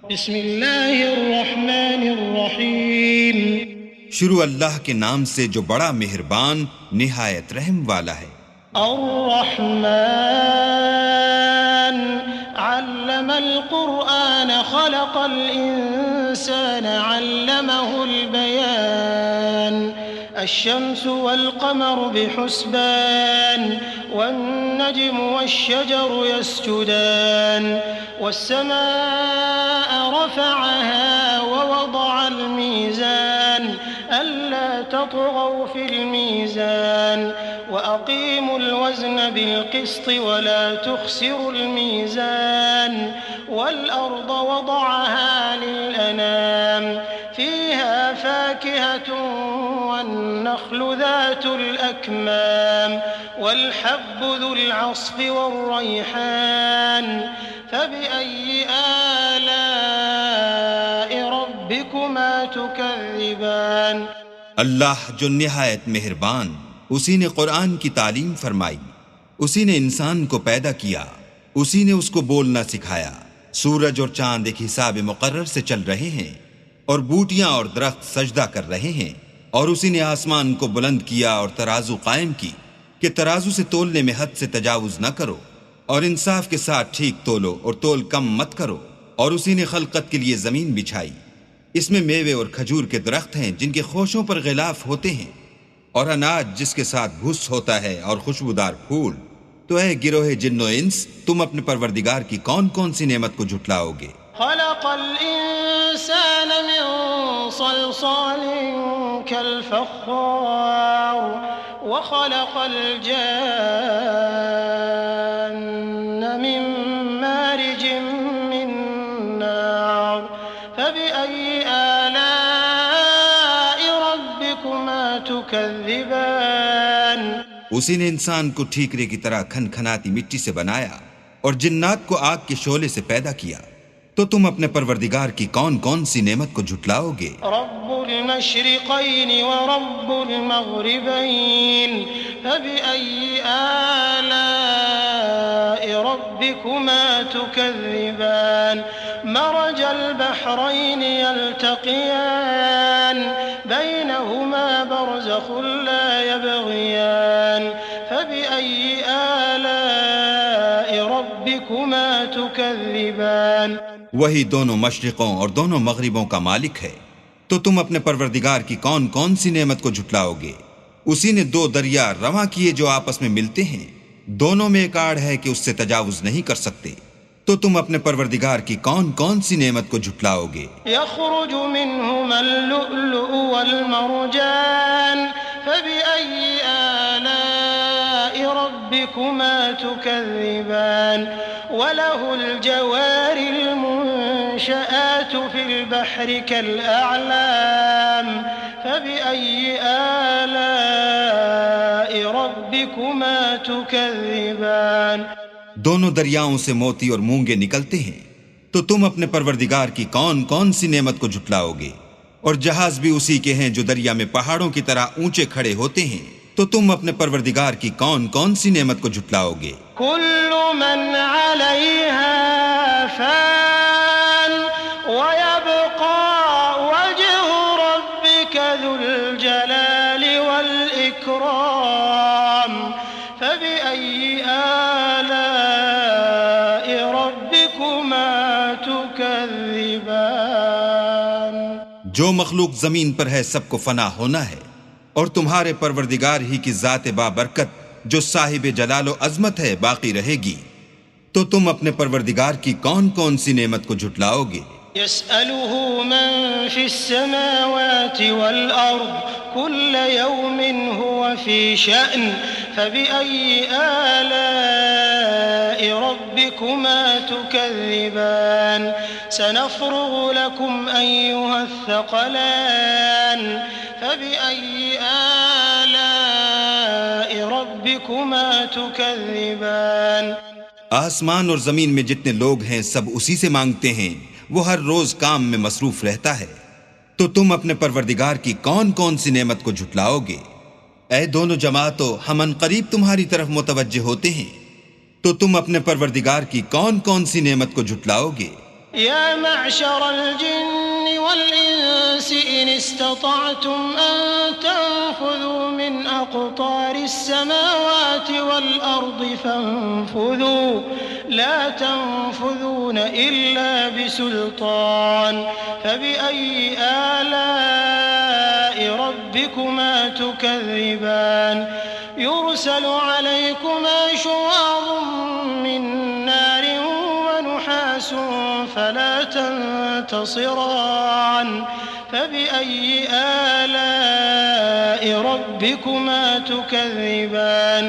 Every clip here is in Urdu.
بسم اللہ الرحمن الرحیم. شروع اللہ کے نام سے جو بڑا مہربان نہایت رحم والا ہے. الرحمن علم القرآن خلق الإنسان علمه البيان الشمس والقمر بحسبان والنجم والشجر يسجدان والسماء رفعها ووضع الميزان ألا تطغوا في الميزان وأقيموا الوزن بالقسط ولا تخسروا الميزان والأرض وضعها للأنام فيها فاكهة والنخل ذات الأكمام والحب ذو العصف والريحان فبأي آلاء ربكما تكذبان. اللہ جو نہایت مہربان، اسی نے قرآن کی تعلیم فرمائی، اسی نے انسان کو پیدا کیا، اسی نے اس کو بولنا سکھایا. سورج اور چاند ایک حساب مقرر سے چل رہے ہیں اور بوٹیاں اور درخت سجدہ کر رہے ہیں، اور اسی نے آسمان کو بلند کیا اور ترازو قائم کی کہ ترازو سے تولنے میں حد سے تجاوز نہ کرو، اور انصاف کے ساتھ ٹھیک تولو اور تول کم مت کرو. اور اسی نے خلقت کے لیے زمین بچھائی، اس میں میوے اور کھجور کے درخت ہیں جن کے خوشوں پر غلاف ہوتے ہیں، اور اناج جس کے ساتھ بھس ہوتا ہے، اور خوشبودار پھول. تو اے گروہ جن و انس، تم اپنے پروردگار کی کون کون سی نعمت کو جھٹلاؤ گے؟ خلق الإنسان من صلصال كالفخار وخلق الجان من مارج من نار فبأي آلاء ربكما تكذبان. اسی نے انسان کو ٹھیکرے کی طرح کھن کھناتی مٹی سے بنایا اور جنات کو آگ کے شعلے سے پیدا کیا. تو تم اپنے پروردگار کی کون کون سی نعمت کو جھٹلاؤ گے؟ رب المشرقین ورب المغربین فبأي آلاء ربكما تكذبان. مرج البحرين يلتقيان بينهما برزخ لا يبغيان فبأي آلاء ربكما تكذبان. وہی دونوں مشرقوں اور دونوں مغربوں کا مالک ہے. تو تم اپنے پروردگار کی کون کون سی نعمت کو جھٹلاؤ گے؟ اسی نے دو دریا رواں کیے جو آپس میں ملتے ہیں، دونوں میں ایک آڑ ہے کہ اس سے تجاوز نہیں کر سکتے. تو تم اپنے پروردگار کی کون کون سی نعمت کو جھٹلاؤ گے؟ يخرج منهما اللؤلؤ والمرجان فبأي آلاء ربكما تكذبان. وله الجوار المنشآت في البحر كالأعلام فبأي آلاء ربكما تكذبان. دونوں دریاؤں سے موتی اور مونگے نکلتے ہیں. تو تم اپنے پروردگار کی کون کون سی نعمت کو جھٹلاؤ گے؟ اور جہاز بھی اسی کے ہیں جو دریا میں پہاڑوں کی طرح اونچے کھڑے ہوتے ہیں. تو تم اپنے پروردگار کی کون کون سی نعمت کو جھٹلاؤ گے؟ كل من عليها فان ويبقى وجه ربك ذو الجلال والإكرام فبأي آلاء ربكما تكذبان. جو مخلوق زمین پر ہے سب کو فنا ہونا ہے، اور تمہارے پروردگار ہی کی ذات بابرکت جو صاحب جلال و عظمت ہے باقی رہے گی. تو تم اپنے پروردگار کی کون کون سی نعمت کو جھٹلاؤ گے؟ يسأله من في السماوات والأرض كل يوم هو في شأن فبأي آلاء ربكما تكذبان. سنفرغ لكم أيها الثقلان فبأي آلاء ربكما تكذبان. آسمان اور زمین میں جتنے لوگ ہیں سب اسی سے مانگتے ہیں، وہ ہر روز کام میں مصروف رہتا ہے. تو تم اپنے پروردگار کی کون کون سی نعمت کو جھٹلاؤ گے؟ اے دونوں جماعتوں، ہم ان قریب تمہاری طرف متوجہ ہوتے ہیں. تو تم اپنے پروردگار کی کون کون سی نعمت کو جھٹلاؤ گے؟ يا معشر الجن والإنس إن استطعتم أن تنفذوا من أقطار السماوات والأرض فانفذوا لا تنفذون إلا بسلطان فبأي آلاء ربكما تكذبان يرسل عليكما شواظ من نار ونحاس فلا تنتصران فبأي آلاء ربكما تكذبان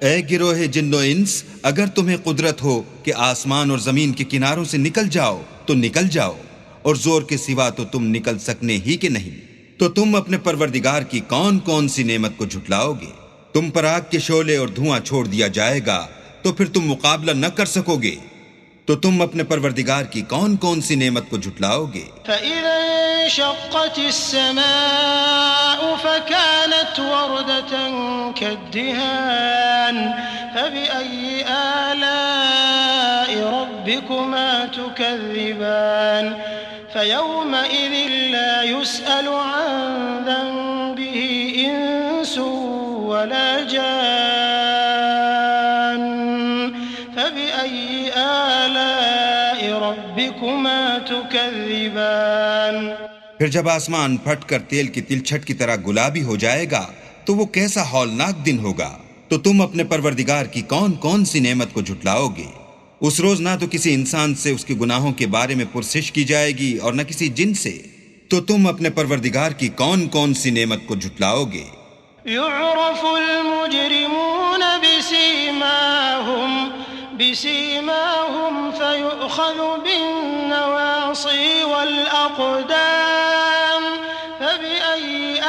اے گروہ جن و انس، اگر تمہیں قدرت ہو کہ آسمان اور زمین کے کناروں سے نکل جاؤ تو نکل جاؤ، اور زور کے سوا تو تم نکل سکنے ہی کہ نہیں، تو تم اپنے پروردگار کی کون کون سی نعمت کو جھٹلاؤ گے؟ تم پر آگ کے شعلے اور دھواں چھوڑ دیا جائے گا تو پھر تم مقابلہ نہ کر سکو گے، تو تم اپنے پروردگار کی کون کون سی نعمت کو جھٹلاؤ گے؟ فَإِذَا انشَقَّتِ السَّمَاءُ فَكَانَتْ وَرْدَةً كَالدِّهَانِ فَبِأَيِّ آلَاءِ رَبِّكُمَا تُكَذِّبَانِ فَيَوْمَئِذٍ لَا يُسْأَلُ عَنْ ذَنبِهِ إِنسٌ وَلَا جَانٌّ فَبِأَيِّ آلَاءِ رَبِّكُمَا تُكَذِّبَانِ پھر جب آسمان پھٹ کر تیل کی تلچھٹ کی طرح گلابی ہو جائے گا تو وہ کیسا ہولناک دن ہوگا، تو تم اپنے پروردگار کی کون کون سی نعمت کو جھٹلاؤ گے؟ اس روز نہ تو کسی انسان سے اس کے گناہوں کے بارے میں پرسش کی جائے گی اور نہ کسی جن سے، تو تم اپنے پروردگار کی کون کون سی نعمت کو جھٹلاؤ گے؟ يعرف المجرمون بسيماهم فيؤخذ بالنواصي والأقدام فبأي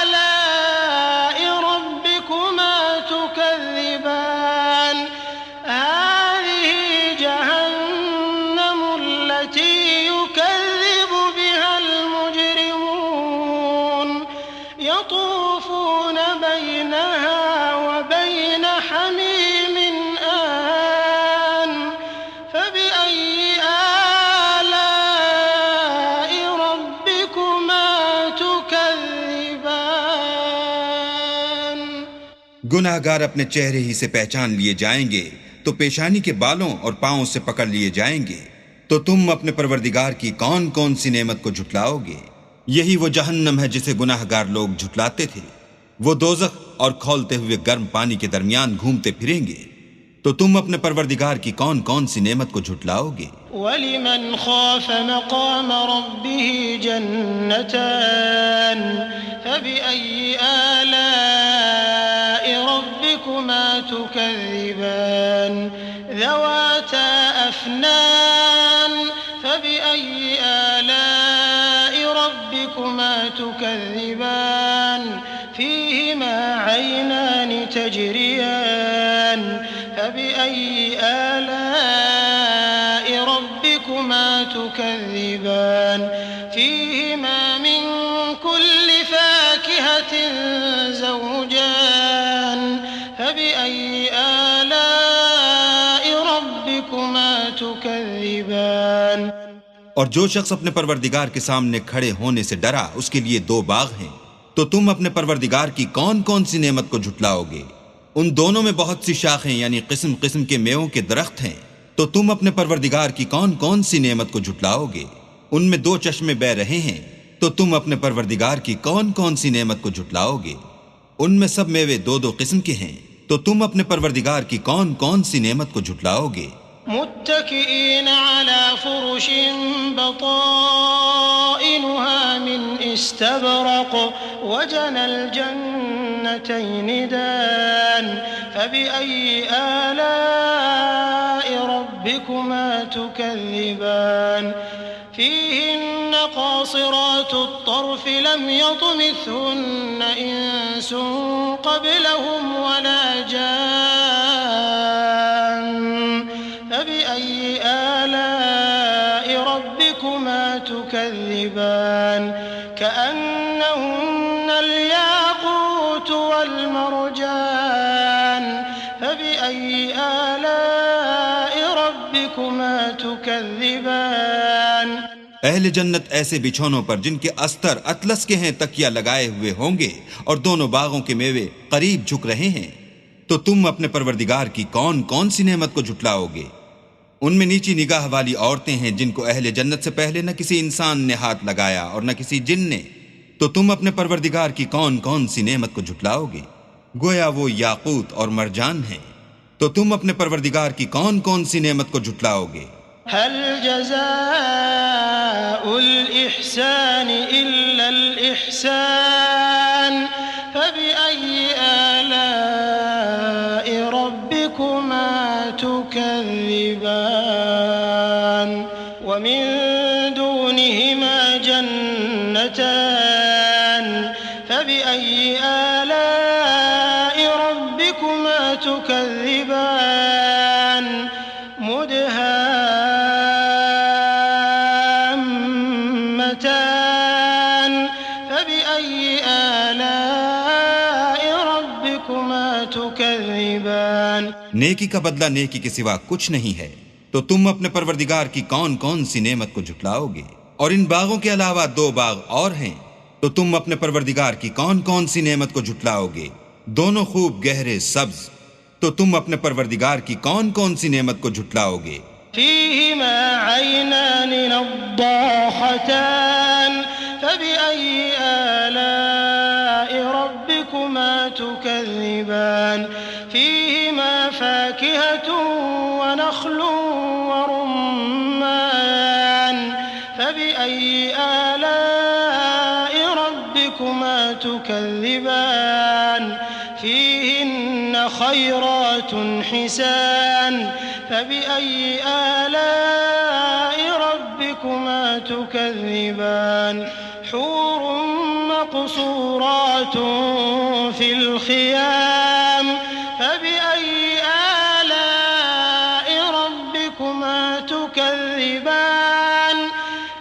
آلاء ربكما تكذبان هذه جهنم التي يكذب بها المجرمون يطوفون بينها وبين حميم آن فبأي آلاء ربكما تكذبان گناہ گار اپنے چہرے ہی سے پہچان لیے جائیں گے تو پیشانی کے بالوں اور پاؤں سے پکڑ لیے جائیں گے، تو تم اپنے پروردگار کی کون کون سی نعمت کو جھٹلاؤ گے؟ یہی وہ جہنم ہے جسے گناہ گار لوگ جھٹلاتے تھے، وہ دوزخ اور کھولتے ہوئے گرم پانی کے درمیان گھومتے پھریں گے، تو تم اپنے پروردگار کی کون کون سی نعمت کو جھٹلاؤ گے؟ وَلِمَنْ خَافَ مَقَامَ رَبِّهِ جَنَّتَانِ فَبِأَيِّ آلَاءِ رَبِّكُمَا تُكَذِّبَانِ ذَوَاتَا أَفْنَانٍ فَبِأَيِّ آلَاءِ رَبِّكُمَا تُكَذِّبَانِ فِيهِمَا عَيْنَانِ تَجْرِيَانِ فَبِأَيِّ آلَاءِ رَبِّكُمَا تُكَذِّبَانِ فِيهِمَا مِن كُلِّ فَاكِهَةٍ زَوْجَانِ فَبِأَيِّ آلَاءِ رَبِّكُمَا تُكَذِّبَانِ اور جو شخص اپنے پروردگار کے سامنے کھڑے ہونے سے ڈرا اس کے لیے دو باغ ہیں، تو تم اپنے پروردگار کی کون کون سی نعمت کو جھٹلاؤ گے؟ ان دونوں میں بہت سی شاخیں یعنی قسم قسم کے میووں کے درخت ہیں، تو تم اپنے پروردگار کی کون کون سی نعمت کو جھٹلاؤ گے؟ ان میں دو چشمے بہ رہے ہیں، تو تم اپنے پروردگار کی کون کون سی نعمت کو جھٹلاؤ گے؟ ان میں سب میوے دو دو قسم کے ہیں، تو تم اپنے پروردگار کی کون کون سی نعمت کو جھٹلاؤ گے؟ متكئين على فرش بطائنها من استبرق وجنى الجنتين دان فبأي آلاء ربكما تكذبان فيهن قاصرات الطرف لم يطمثهن إنس قبلهم ولا جان فبأي آلاء ربكما تكذبان كأنهن الياقوت والمرجان فبأي آلاء ربكما تكذبان اہل جنت ایسے بچھونوں پر جن کے استر اطلس کے ہیں تکیہ لگائے ہوئے ہوں گے، اور دونوں باغوں کے میوے قریب جھک رہے ہیں۔ تو تم اپنے پروردگار کی کون کون سی نعمت کو جھٹلاؤ گے؟ ان میں نیچی نگاہ والی عورتیں ہیں جن کو اہل جنت سے پہلے نہ کسی انسان نے ہاتھ لگایا اور نہ کسی جن نے۔ تو تم اپنے پروردگار کی کون کون سی نعمت کو جھٹلاؤ گے؟ گویا وہ یاقوت اور مرجان ہیں۔ تو تم اپنے پروردگار کی کون کون سی نعمت کو جھٹلاؤ گے؟ هل جزاء الإحسان إلا الإحسان فبأي آلاء ربكما تكذبان ومن دونهما جنتان فبأي آلاء ربكما تكذبان مدهامتان فبأي آلاء ربكما تكذبان نیکی کا بدلہ نیکی کے سوا کچھ نہیں ہے۔ تو تم اپنے پروردگار کی کون کون سی نعمت کو جھٹلاؤ گے؟ اور ان باغوں کے علاوہ 2 باغ اور ہیں، تو تم اپنے پروردگار کی کون کون سی نعمت کو جھٹلاؤ گے؟ دونوں خوب گہرے سبز۔ تو تم اپنے پروردگار کی کون کون سی نعمت کو جھٹلاؤ گے؟ فيهما عينان نضاختان فبأي آلاء ربكما تكذبان فيهما فاكهة ونخل ورمان فبأي آلاء ربكما تكذبان فيهن خيرات حسان فبأي آلاء ربكما تكذبان حور مقصورات في الخيام فبأي آلاء ربكما تكذبان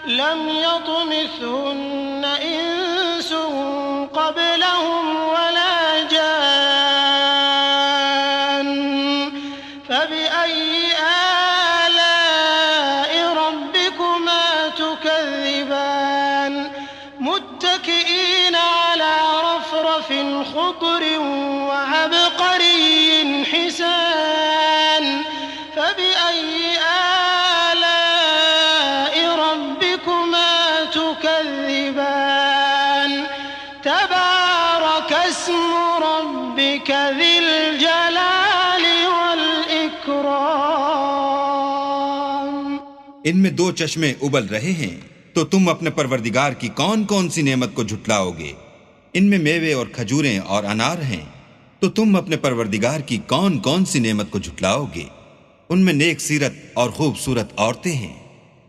لم يطمثهن إنس قبلهم ولا جان فبأي آلاء ربكما تكذبان متكئين على رفرف خضر وعبقري حسان فبأي آلاء ربكما تكذبان تبارك اسم ربك ذي الجلال والإكرام ان میں 2 چشمے ابل رہے ہیں، تو تم اپنے پروردگار کی کون کون سی نعمت کو جھٹلاؤ گے؟ ان میں میوے اور کھجوریں اور انار ہیں، تو تم اپنے پروردگار کی کون کون سی نعمت کو جھٹلاؤ گے؟ ان میں نیک سیرت اور خوبصورت عورتیں ہیں،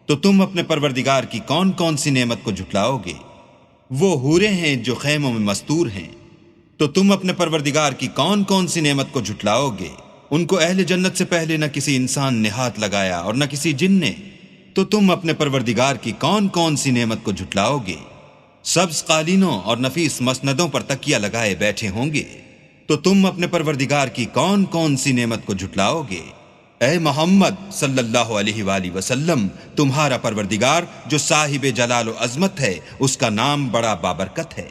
تو تم اپنے پروردگار کی کون کون سی نعمت کو جھٹلاؤ گے؟ وہ حوریں ہیں جو خیموں میں مستور ہیں، تو تم اپنے پروردگار کی کون کون سی نعمت کو جھٹلاؤ گے؟ ان کو اہل جنت سے پہلے نہ کسی انسان نے ہاتھ لگایا اور نہ کسی جن نے۔ تو تم اپنے پروردگار کی کون کون سی نعمت کو جھٹلاؤ گے؟ سبز قالینوں اور نفیس مسندوں پر تکیہ لگائے بیٹھے ہوں گے، تو تم اپنے پروردگار کی کون کون سی نعمت کو جھٹلاؤ گے؟ اے محمد صلی اللہ علیہ وآلہ وسلم، تمہارا پروردگار جو صاحب جلال و عظمت ہے، اس کا نام بڑا بابرکت ہے۔